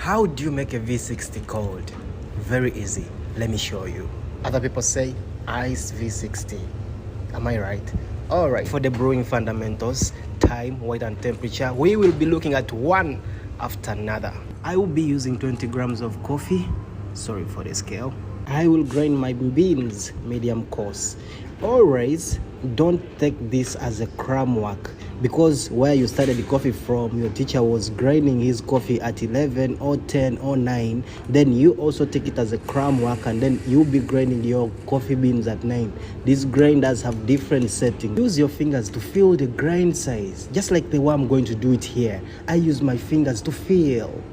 How do you make a V60 cold? Very easy. Let me show you. Other people say ice V60. Am I right? All right. For the brewing fundamentals, time, weight, and temperature, we will be looking at one after another. I will be using 20 grams of coffee. Sorry for the scale. I will grind my beans medium coarse. Always don't take this as a cram work, because where you started the coffee from, your teacher was grinding his coffee at 11 or 10 or 9. Then you also take it as a cram work, and then you'll be grinding your coffee beans at 9. These grinders have different settings. Use your fingers to feel the grind size, just like the way I'm going to do it here. I use my fingers to feel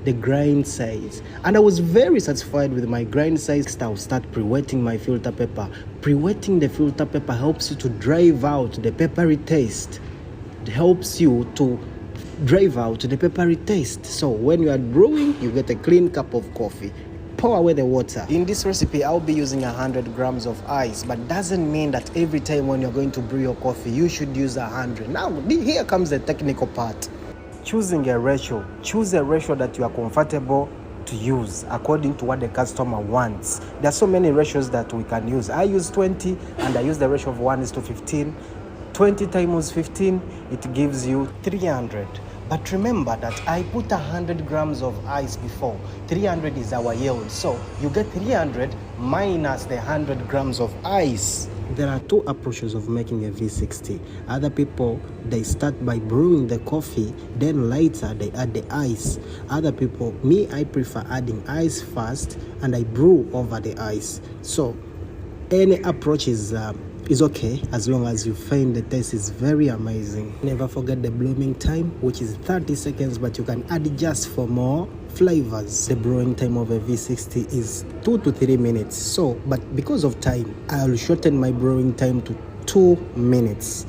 the grind size, and I was very satisfied with my grind size. I'll start pre-wetting my filter paper. Pre-wetting the filter paper helps you to drive out the peppery taste. It helps you to drive out the peppery taste. So when you are brewing, you get a clean cup of coffee. Pour away the water. In this recipe, I'll be using 100 grams of ice, but doesn't mean that every time when you're going to brew your coffee, you should use 100. Now, here comes the technical part. Choosing a ratio. Choose a ratio that you are comfortable to use according to what the customer wants. There are so many ratios that we can use. I use 20 and I use the ratio of 1:15. 20 times 15, it gives you 300. But remember that I put 100 grams of ice before. 300 is our yield. So you get 300 minus the 100 grams of ice. There are two approaches of making a V60. Other people, they start by brewing the coffee, then later they add the ice. Other people, me, I prefer adding ice first and I brew over the ice. So any approach is okay as long as you find the taste is very amazing. Never forget the blooming time, which is 30 seconds, but you can add it just for more flavors. The brewing time of a V60 is 2 to 3 minutes. So, but because of time, I'll shorten my brewing time to 2 minutes.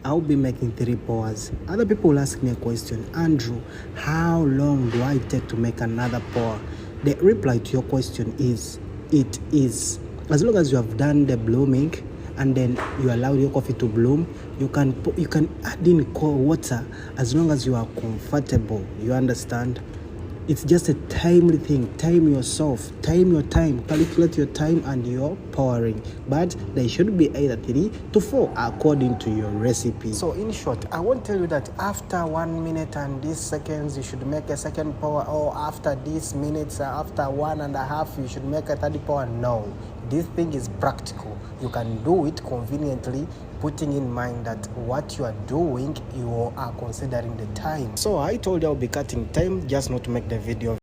I'll be making 3 pours. Other people will ask me a question, Andrew, how long do I take to make another pour? The reply to your question is, it is as long as you have done the blooming and then you allow your coffee to bloom, you can add in cold water as long as you are comfortable. You understand? It's just a timely thing. Time yourself, time your time, calculate your time and your pouring. But they should be either 3 to 4 according to your recipe. So in short, I won't tell you that after 1 minute and these seconds you should make a second pour, or after these minutes, after 1.5 you should make a third pour. No, this thing is practical. You can do it conveniently, putting in mind that what you are doing, you are considering the time. So I told you I'll be cutting time just not to make the video